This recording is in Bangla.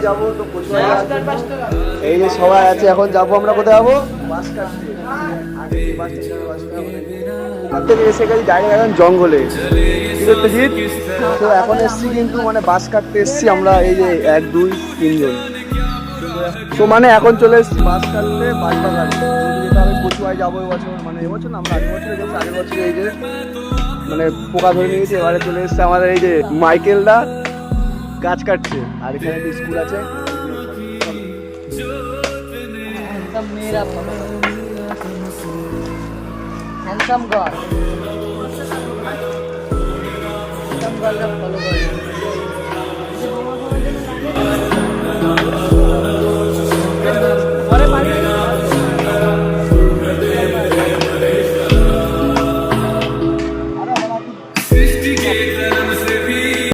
যাবো তো এই যে সবাই আছে, এখন যাবো আমরা কোথায় যাবো? বাস কাটতে এসে গেছি ডাইরেক্ট এখন জঙ্গলে। তো এখন এসছি কিন্তু মানে বাস কাটতে এসছি আমরা, এই যে 1 2 3 জন। তো মানে এখন চলে এসছি বাস কাটতে বাগবাগান। আমি কচুয়ায় যাবো এবছর, মানে এবছর না, আমরা আগের বছরে গেছি। আগের বছরে এই যে মানে পোকা ধরে নিয়েছে, এবারে চলে এসছে আমাদের এই যে মাইকেলদা গাছ কাটছে, আর এখানে একটা স্কুল আছে। হ্যান্ডসাম গার্ল ফলো করে।